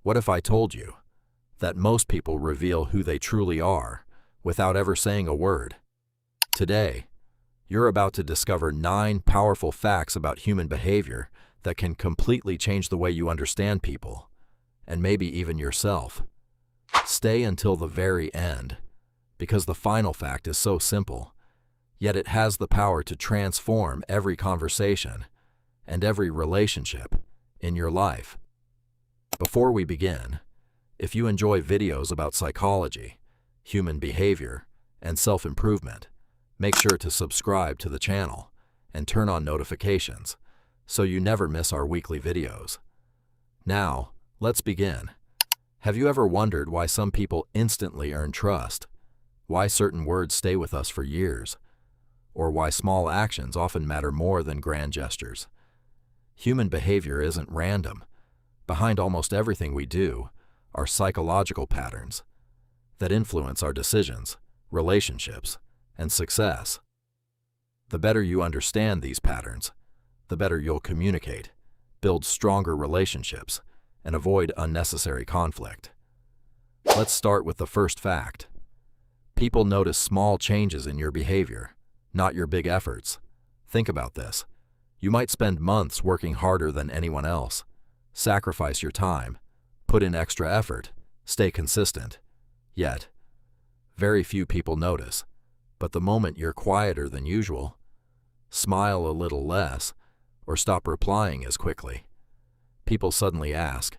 What if I told you that most people reveal who they truly are without ever saying a word? Today, you're about to discover 9 powerful facts about human behavior that can completely change the way you understand people, and maybe even yourself. Stay until the very end, because the final fact is so simple, yet it has the power to transform every conversation and every relationship in your life. Before we begin, if you enjoy videos about psychology, human behavior, and self-improvement, make sure to subscribe to the channel and turn on notifications so you never miss our weekly videos. Now, let's begin. Have you ever wondered why some people instantly earn trust? Why certain words stay with us for years? Or why small actions often matter more than grand gestures? Human behavior isn't random. Behind almost everything we do are psychological patterns that influence our decisions, relationships, and success. The better you understand these patterns, the better you'll communicate, build stronger relationships, and avoid unnecessary conflict. Let's start with the first fact. People notice small changes in your behavior, not your big efforts. Think about this. You might spend months working harder than anyone else, sacrifice your time, put in extra effort, stay consistent. Yet, very few people notice. But the moment you're quieter than usual, smile a little less, or stop replying as quickly, people suddenly ask,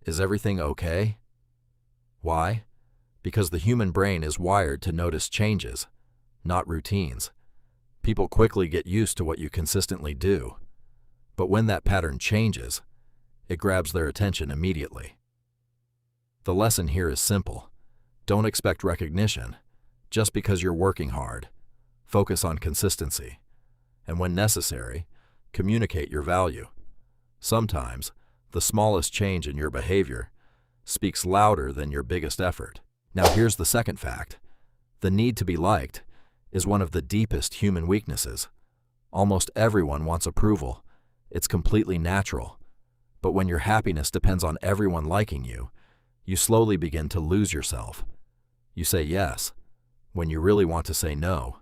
"Is everything okay?" Why? Because the human brain is wired to notice changes, not routines. People quickly get used to what you consistently do. But when that pattern changes, it grabs their attention immediately. The lesson here is simple. Don't expect recognition just because you're working hard. Focus on consistency. And when necessary, communicate your value. Sometimes, the smallest change in your behavior speaks louder than your biggest effort. Now here's the second fact. The need to be liked is one of the deepest human weaknesses. Almost everyone wants approval. It's completely natural. But when your happiness depends on everyone liking you, you slowly begin to lose yourself. You say yes when you really want to say no.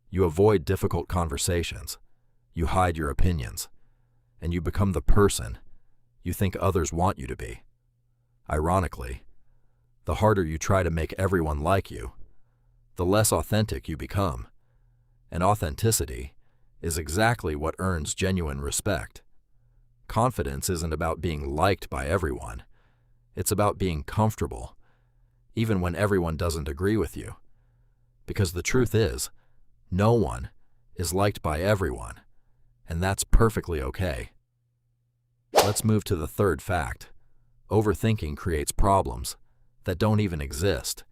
You avoid difficult conversations. You hide your opinions. And you become the person you think others want you to be. Ironically, the harder you try to make everyone like you, the less authentic you become. And authenticity is exactly what earns genuine respect. Confidence isn't about being liked by everyone. It's about being comfortable, even when everyone doesn't agree with you. Because the truth is, no one is liked by everyone, and that's perfectly okay. Let's move to the third fact. Overthinking creates problems that don't even exist.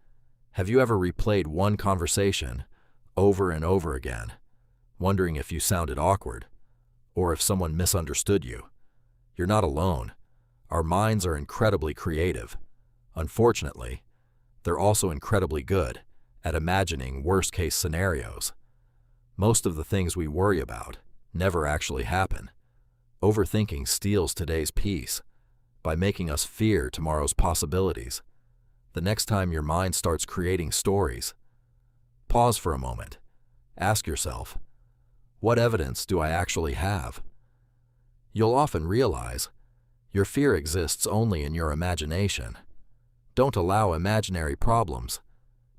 Have you ever replayed one conversation over and over again, wondering if you sounded awkward or if someone misunderstood you? You're not alone. Our minds are incredibly creative. Unfortunately, they're also incredibly good at imagining worst-case scenarios. Most of the things we worry about never actually happen. Overthinking steals today's peace by making us fear tomorrow's possibilities. The next time your mind starts creating stories, pause for a moment. Ask yourself, what evidence do I actually have? You'll often realize your fear exists only in your imagination. Don't allow imaginary problems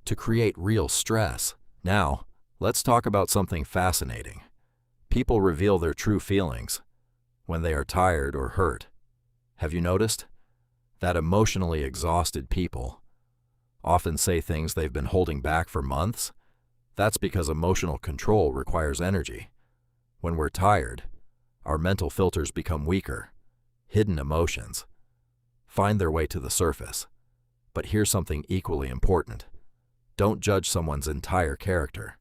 to create real stress. Now, let's talk about something fascinating. People reveal their true feelings when they are tired or hurt. Have you noticed that emotionally exhausted people often say things they've been holding back for months? That's because emotional control requires energy. When we're tired, our mental filters become weaker. Hidden emotions find their way to the surface. But here's something equally important. Don't judge someone's entire character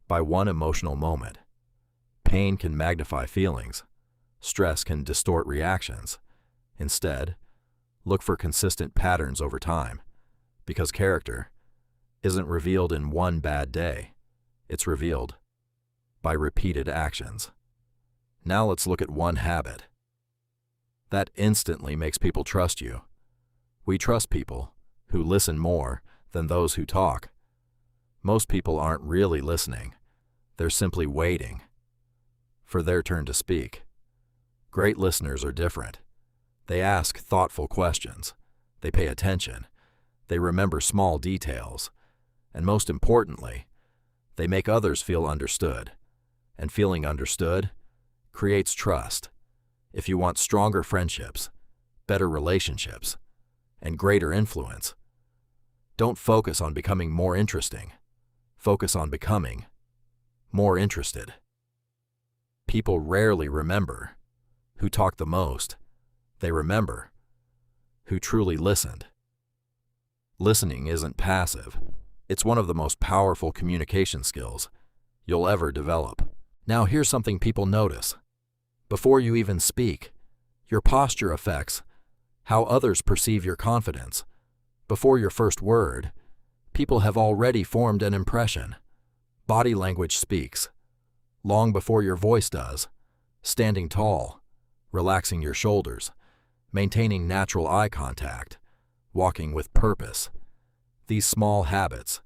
by one emotional moment. Pain can magnify feelings. Stress can distort reactions. Instead, look for consistent patterns over time, because character isn't revealed in one bad day. It's revealed by repeated actions. Now let's look at one habit that instantly makes people trust you. We trust people who listen more than those who talk. Most people aren't really listening. They're simply waiting for their turn to speak. Great listeners are different. They ask thoughtful questions. They pay attention. They remember small details. And most importantly, they make others feel understood. And feeling understood creates trust. If you want stronger friendships, better relationships, and greater influence, don't focus on becoming more interesting. Focus on becoming more interested. People rarely remember who talked the most. They remember who truly listened. Listening isn't passive. It's one of the most powerful communication skills you'll ever develop. Now here's something people notice. Before you even speak, your posture affects how others perceive your confidence. Before your first word, people have already formed an impression. Body language speaks. Long before your voice does. Standing tall, relaxing your shoulders, maintaining natural eye contact, walking with purpose. These small habits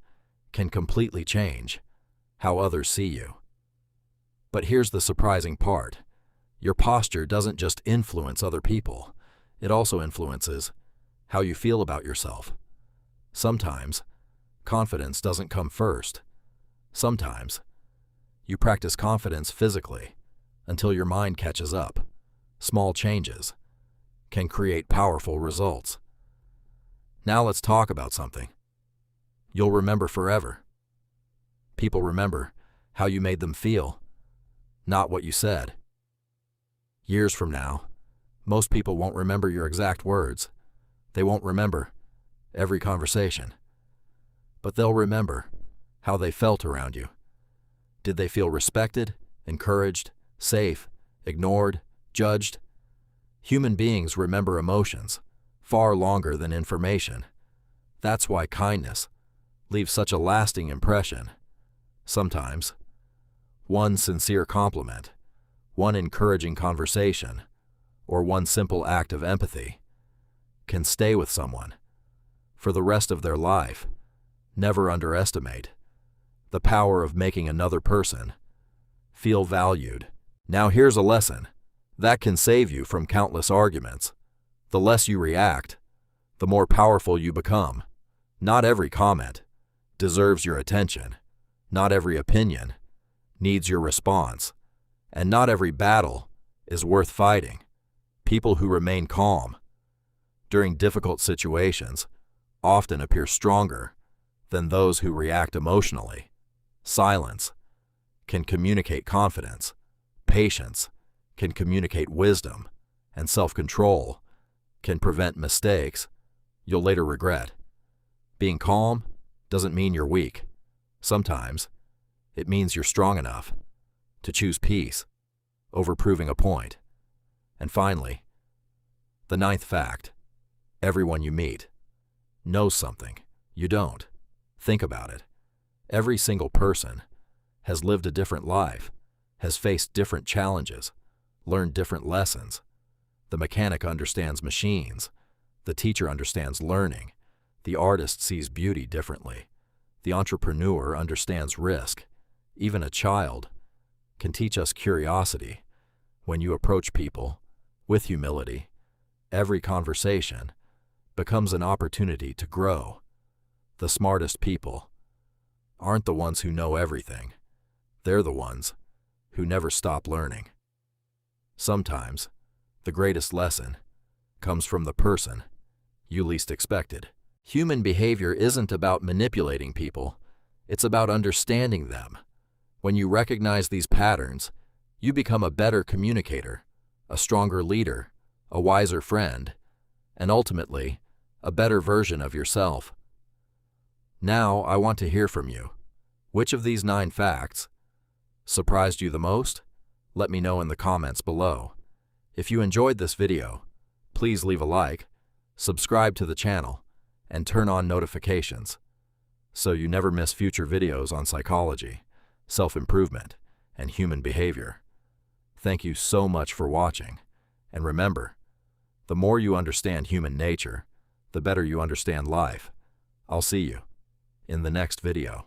can completely change how others see you. But here's the surprising part. Your posture doesn't just influence other people. It also influences how you feel about yourself. Sometimes, confidence doesn't come first. Sometimes, you practice confidence physically until your mind catches up. Small changes can create powerful results. Now let's talk about something you'll remember forever. People remember how you made them feel, not what you said. Years from now, most people won't remember your exact words. They won't remember every conversation. But they'll remember how they felt around you. Did they feel respected, encouraged, safe, ignored, judged? Human beings remember emotions far longer than information. That's why kindness leaves such a lasting impression. Sometimes, one sincere compliment, one encouraging conversation, or one simple act of empathy can stay with someone for the rest of their life. Never underestimate the power of making another person feel valued. Now here's a lesson that can save you from countless arguments. The less you react, the more powerful you become. Not every comment deserves your attention. Not every opinion needs your response. And not every battle is worth fighting. People who remain calm during difficult situations often appear stronger than those who react emotionally. Silence can communicate confidence. Patience can communicate wisdom. And self-control can prevent mistakes you'll later regret. Being calm doesn't mean you're weak. Sometimes it means you're strong enough to choose peace over proving a point. And finally, the ninth fact: everyone you meet knows something you don't. Think about it. Every single person has lived a different life, has faced different challenges, learned different lessons. The mechanic understands machines. The teacher understands learning. The artist sees beauty differently. The entrepreneur understands risk. Even a child can teach us curiosity. When you approach people with humility, every conversation becomes an opportunity to grow. The smartest people aren't the ones who know everything. They're the ones who never stop learning. Sometimes, the greatest lesson comes from the person you least expected. Human behavior isn't about manipulating people. It's about understanding them. When you recognize these patterns, you become a better communicator, a stronger leader, a wiser friend, and ultimately, a better version of yourself. Now, I want to hear from you. Which of these 9 facts surprised you the most? Let me know in the comments below. If you enjoyed this video, please leave a like, subscribe to the channel, and turn on notifications so you never miss future videos on psychology, self-improvement, and human behavior. Thank you so much for watching, and remember, the more you understand human nature, the better you understand life. I'll see you in the next video.